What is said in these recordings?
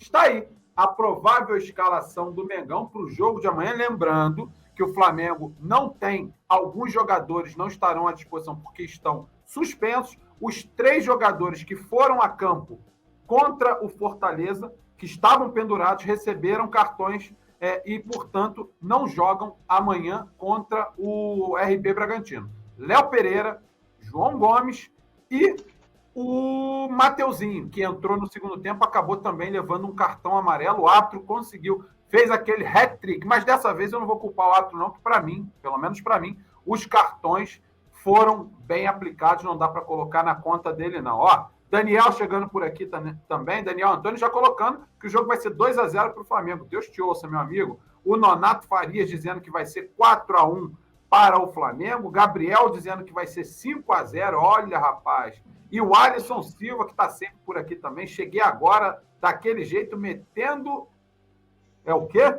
Está aí a provável escalação do Mengão para o jogo de amanhã, lembrando que o Flamengo não tem, alguns jogadores não estarão à disposição porque estão suspensos. Os 3 jogadores que foram a campo contra o Fortaleza, que estavam pendurados, receberam cartões e, portanto, não jogam amanhã contra o RB Bragantino. Léo Pereira, João Gomes e o Mateuzinho, que entrou no segundo tempo, acabou também levando um cartão amarelo. O árbitro conseguiu, fez aquele hat-trick, mas dessa vez eu não vou culpar o árbitro não, que para mim, pelo menos para mim, os cartões foram bem aplicados, não dá para colocar na conta dele não. Ó, Daniel chegando por aqui também, Daniel Antônio já colocando que o jogo vai ser 2-0 para o Flamengo. Deus te ouça, meu amigo. O Nonato Farias dizendo que vai ser 4-1 para o Flamengo. Gabriel dizendo que vai ser 5-0. Olha, rapaz. E o Alisson Silva, que está sempre por aqui também. Cheguei agora daquele jeito, metendo... É o quê?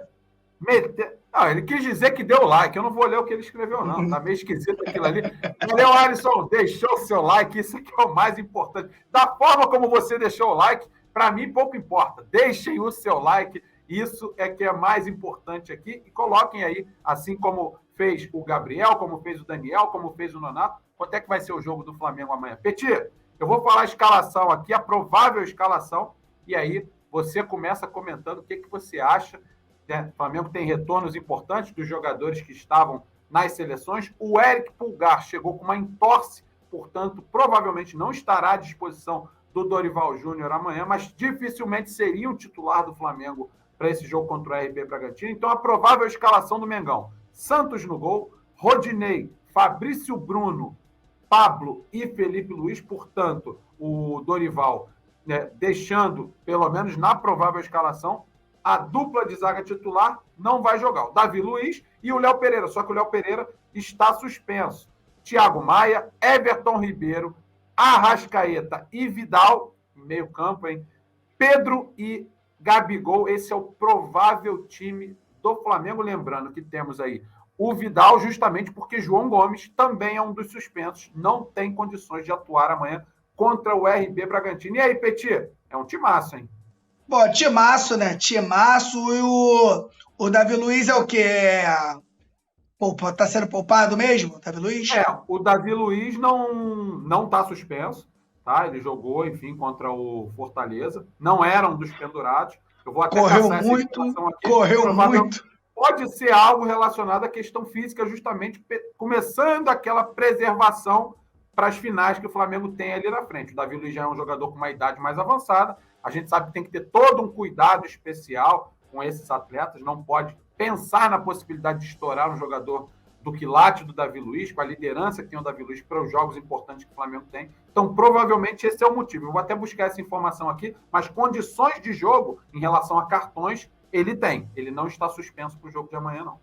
Não, ele quis dizer que deu like. Eu não vou ler o que ele escreveu, não. Tá meio esquisito aquilo ali. Valeu, Alisson. Deixou o seu like. Isso aqui é o mais importante. Da forma como você deixou o like, para mim pouco importa. Deixem o seu like. Isso é que é mais importante aqui. E coloquem aí, assim como fez o Gabriel, como fez o Daniel, como fez o Nonato, quanto é que vai ser o jogo do Flamengo amanhã. Petit, eu vou falar a escalação aqui, a provável escalação, e aí você começa comentando o que você acha. O Flamengo tem retornos importantes dos jogadores que estavam nas seleções. O Eric Pulgar chegou com uma entorse, portanto, provavelmente não estará à disposição do Dorival Júnior amanhã, mas dificilmente seria o titular do Flamengo para esse jogo contra o RB Bragantino. Então, a provável escalação do Mengão: Santos no gol, Rodinei, Fabrício Bruno, Pablo e Felipe Luiz. Portanto, o Dorival, deixando, pelo menos na provável escalação, a dupla de zaga titular não vai jogar. O Davi Luiz e o Léo Pereira. Só que o Léo Pereira está suspenso. Thiago Maia, Everton Ribeiro, Arrascaeta e Vidal, meio campo, hein? Pedro e Gabigol. Esse é o provável time do Flamengo. Lembrando que temos aí o Vidal, justamente porque João Gomes também é um dos suspensos. Não tem condições de atuar amanhã contra o RB Bragantino. E aí, Petit? É um timaço, hein? Bom, timaço, né? Timaço. E o Davi Luiz é o quê? Tá sendo poupado mesmo, Davi Luiz? O Davi Luiz não tá suspenso, tá? Ele jogou, enfim, contra o Fortaleza. Não era um dos pendurados. Eu vou até correu muito. Pode ser algo relacionado à questão física, justamente começando aquela preservação para as finais que o Flamengo tem ali na frente. O Davi Luiz já é um jogador com uma idade mais avançada. A gente sabe que tem que ter todo um cuidado especial com esses atletas. Não pode pensar na possibilidade de estourar um jogador do quilate do Davi Luiz, com a liderança que tem o Davi Luiz para os jogos importantes que o Flamengo tem. Então, provavelmente, esse é o motivo. Eu vou até buscar essa informação aqui, mas condições de jogo em relação a cartões, ele tem. Ele não está suspenso para o jogo de amanhã, não.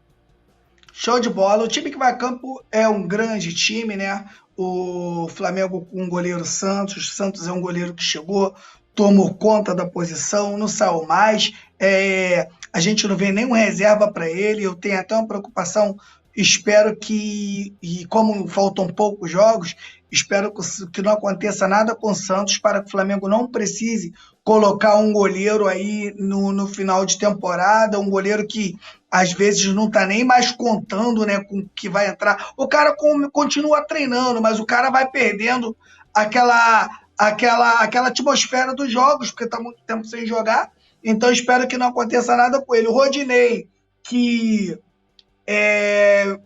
Show de bola. O time que vai a campo é um grande time, né? O Flamengo com o goleiro Santos. O Santos é um goleiro que chegou, tomou conta da posição, não saiu mais. A gente não vê nenhum reserva para ele. Eu tenho até uma preocupação. Espero que, e como faltam poucos jogos, espero que não aconteça nada com o Santos para que o Flamengo não precise colocar um goleiro aí no final de temporada, um goleiro que às vezes não está nem mais contando, né, com que vai entrar. O cara continua treinando, mas o cara vai perdendo aquela atmosfera dos jogos, porque está muito tempo sem jogar. Então espero que não aconteça nada com ele. O Rodinei, que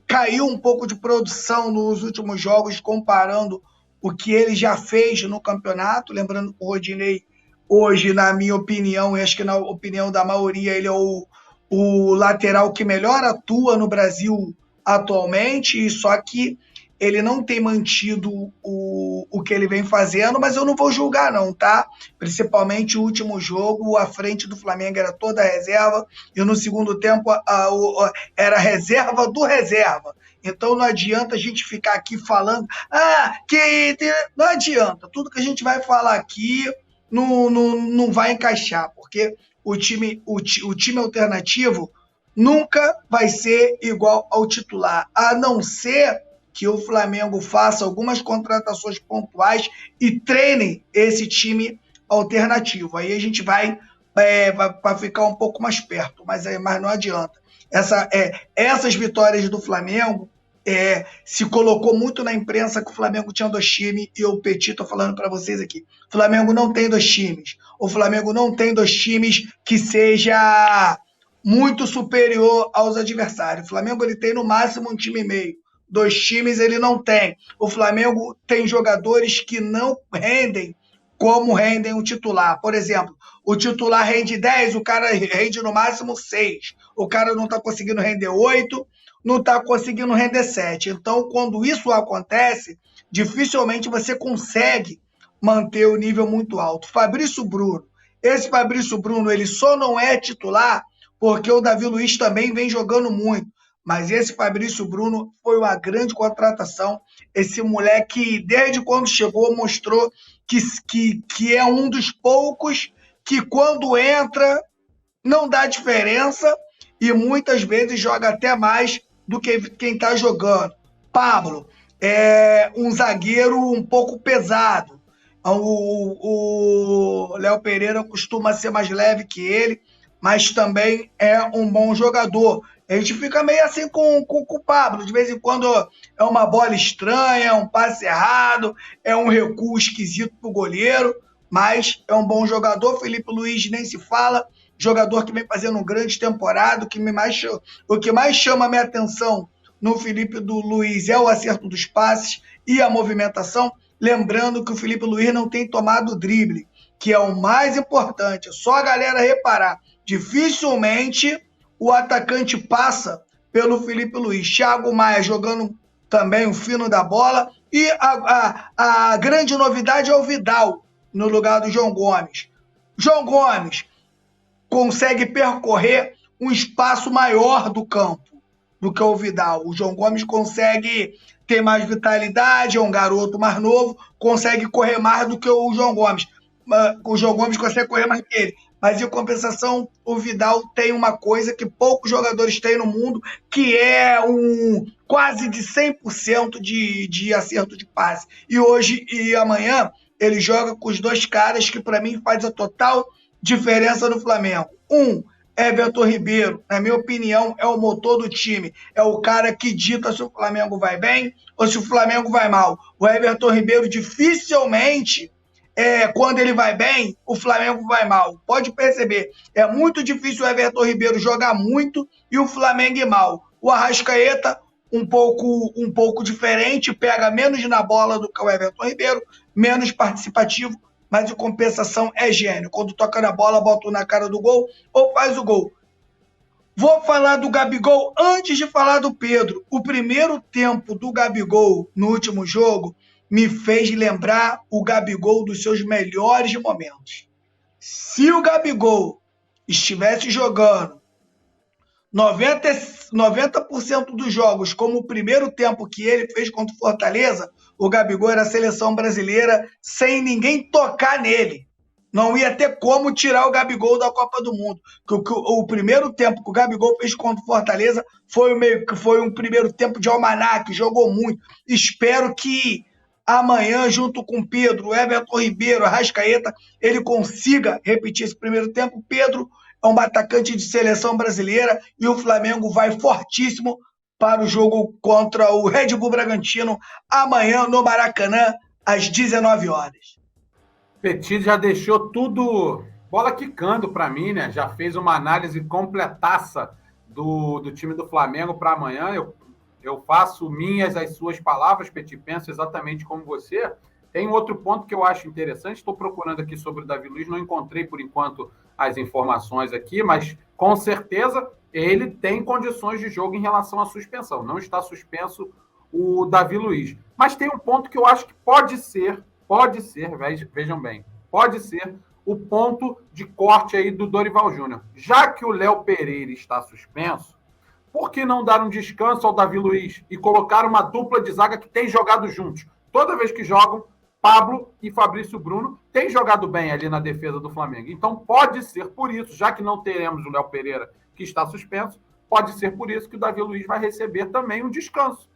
caiu um pouco de produção nos últimos jogos, comparando o que ele já fez no campeonato. Lembrando que o Rodinei, hoje, na minha opinião, e acho que na opinião da maioria, ele é o lateral que melhor atua no Brasil atualmente, só que ele não tem mantido o que ele vem fazendo, mas eu não vou julgar não, tá? Principalmente o último jogo, a frente do Flamengo era toda reserva, e no segundo tempo era reserva do reserva. Então não adianta a gente ficar aqui falando, não adianta, tudo que a gente vai falar aqui não vai encaixar, porque o time alternativo nunca vai ser igual ao titular, a não ser que o Flamengo faça algumas contratações pontuais e treine esse time alternativo. Aí a gente vai para ficar um pouco mais perto, mas não adianta. Essas vitórias do Flamengo se colocou muito na imprensa que o Flamengo tinha 2 times, e o Petit, estou falando para vocês aqui, o Flamengo não tem 2 times. O Flamengo não tem 2 times que seja muito superior aos adversários. O Flamengo ele tem no máximo 1 time e meio. 2 times ele não tem. O Flamengo tem jogadores que não rendem como rendem o titular. Por exemplo, o titular rende 10, o cara rende no máximo 6. O cara não está conseguindo render 8, não está conseguindo render 7. Então, quando isso acontece, dificilmente você consegue manter o nível muito alto. Fabrício Bruno. Esse Fabrício Bruno, ele só não é titular porque o Davi Luiz também vem jogando muito. Mas esse Fabrício Bruno foi uma grande contratação. Esse moleque, desde quando chegou, mostrou que é um dos poucos que, quando entra, não dá diferença e muitas vezes joga até mais do que quem está jogando. Pablo é um zagueiro um pouco pesado. O Léo Pereira costuma ser mais leve que ele, mas também é um bom jogador. A gente fica meio assim com o Pablo. De vez em quando é uma bola estranha, é um passe errado, é um recuo esquisito para o goleiro, mas é um bom jogador. Felipe Luiz nem se fala, jogador que vem fazendo uma grande temporada. O que mais chama a minha atenção no Felipe Luiz é o acerto dos passes e a movimentação. Lembrando que o Felipe Luiz não tem tomado drible, que é o mais importante. É só a galera reparar. Dificilmente o atacante passa pelo Felipe Luiz. Thiago Maia jogando também o fino da bola. E a grande novidade é o Vidal no lugar do João Gomes. João Gomes consegue percorrer um espaço maior do campo do que o Vidal. O João Gomes consegue ter mais vitalidade, é um garoto mais novo, consegue correr mais do que o João Gomes. O João Gomes consegue correr mais que ele. Mas, em compensação, o Vidal tem uma coisa que poucos jogadores têm no mundo, que é quase de 100% de acerto de passe. E hoje e amanhã, ele joga com os 2 caras que, para mim, faz a total diferença no Flamengo. Everton Ribeiro, na minha opinião, é o motor do time. É o cara que dita se o Flamengo vai bem ou se o Flamengo vai mal. O Everton Ribeiro dificilmente... quando ele vai bem, o Flamengo vai mal. Pode perceber, é muito difícil o Everton Ribeiro jogar muito e o Flamengo ir mal. O Arrascaeta, um pouco diferente, pega menos na bola do que o Everton Ribeiro, menos participativo, mas em compensação é gênio. Quando toca na bola, bota na cara do gol ou faz o gol. Vou falar do Gabigol antes de falar do Pedro. O primeiro tempo do Gabigol no último jogo me fez lembrar o Gabigol dos seus melhores momentos. Se o Gabigol estivesse jogando 90% dos jogos como o primeiro tempo que ele fez contra o Fortaleza, o Gabigol era a seleção brasileira sem ninguém tocar nele. Não ia ter como tirar o Gabigol da Copa do Mundo. O primeiro tempo que o Gabigol fez contra o Fortaleza foi um primeiro tempo de almanaque, jogou muito. Espero que amanhã, junto com Pedro, Everton Ribeiro, Arrascaeta, ele consiga repetir esse primeiro tempo. Pedro é um atacante de seleção brasileira e o Flamengo vai fortíssimo para o jogo contra o Red Bull Bragantino, amanhã no Maracanã, às 19 horas. Petit já deixou tudo bola quicando para mim, né? Já fez uma análise completaça do time do Flamengo para amanhã. Eu faço minhas as suas palavras, Petit, penso exatamente como você. Tem outro ponto que eu acho interessante, estou procurando aqui sobre o Davi Luiz, não encontrei por enquanto as informações aqui, mas com certeza ele tem condições de jogo em relação à suspensão. Não está suspenso o Davi Luiz. Mas tem um ponto que eu acho que pode ser, vejam bem, pode ser o ponto de corte aí do Dorival Júnior. Já que o Léo Pereira está suspenso, por que não dar um descanso ao Davi Luiz e colocar uma dupla de zaga que tem jogado juntos? Toda vez que jogam, Pablo e Fabrício Bruno têm jogado bem ali na defesa do Flamengo. Então pode ser por isso, já que não teremos o Léo Pereira que está suspenso, pode ser por isso que o Davi Luiz vai receber também um descanso,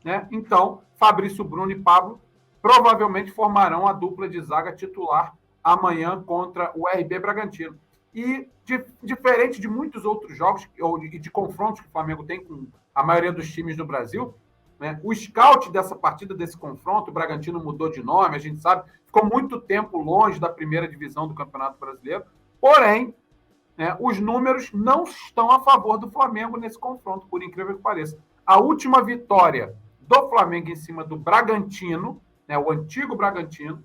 né? Então, Fabrício Bruno e Pablo provavelmente formarão a dupla de zaga titular amanhã contra o RB Bragantino. E diferente de muitos outros jogos ou de confrontos que o Flamengo tem com a maioria dos times do Brasil, né, o scout dessa partida, desse confronto, o Bragantino mudou de nome, a gente sabe, ficou muito tempo longe da primeira divisão do Campeonato Brasileiro, porém, né, os números não estão a favor do Flamengo nesse confronto, por incrível que pareça. A última vitória do Flamengo em cima do Bragantino, né, o antigo Bragantino,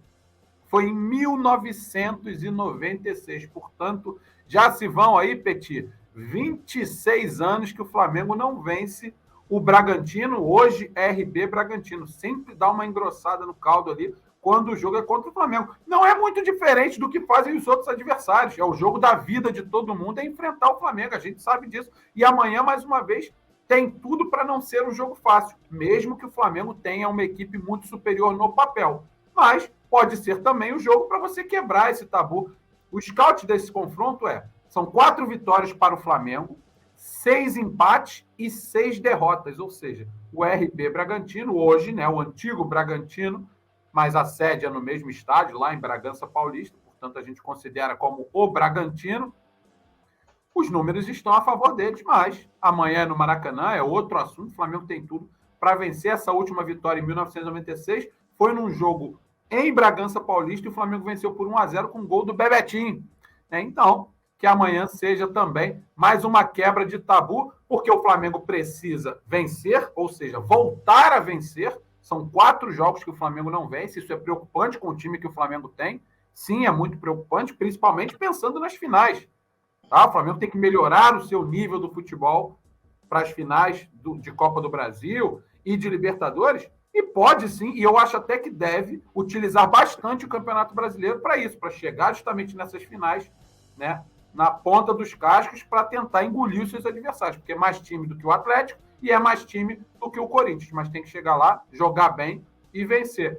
foi em 1996. Portanto, já se vão aí, Petit, 26 anos que o Flamengo não vence o Bragantino, hoje RB Bragantino. Sempre dá uma engrossada no caldo ali quando o jogo é contra o Flamengo. Não é muito diferente do que fazem os outros adversários. É o jogo da vida de todo mundo, é enfrentar o Flamengo. A gente sabe disso. E amanhã, mais uma vez, tem tudo para não ser um jogo fácil, mesmo que o Flamengo tenha uma equipe muito superior no papel. Mas pode ser também o jogo para você quebrar esse tabu. O scout desse confronto são 4 vitórias para o Flamengo, 6 empates e 6 derrotas, ou seja, o RB Bragantino, hoje, né, o antigo Bragantino, mas a sede é no mesmo estádio, lá em Bragança Paulista, portanto a gente considera como o Bragantino. Os números estão a favor deles, mas amanhã no Maracanã é outro assunto. O Flamengo tem tudo para vencer. Essa última vitória em 1996 foi num jogo em Bragança Paulista e o Flamengo venceu por 1-0 com um gol do Bebetinho. Então, que amanhã seja também mais uma quebra de tabu, porque o Flamengo precisa vencer, ou seja, voltar a vencer. São 4 jogos que o Flamengo não vence. Isso é preocupante com o time que o Flamengo tem. Sim, é muito preocupante, principalmente pensando nas finais. Tá? O Flamengo tem que melhorar o seu nível do futebol para as finais de Copa do Brasil e de Libertadores. E pode sim, e eu acho até que deve, utilizar bastante o Campeonato Brasileiro para isso, para chegar justamente nessas finais, né, na ponta dos cascos, para tentar engolir os seus adversários, porque é mais time do que o Atlético e é mais time do que o Corinthians, mas tem que chegar lá, jogar bem e vencer.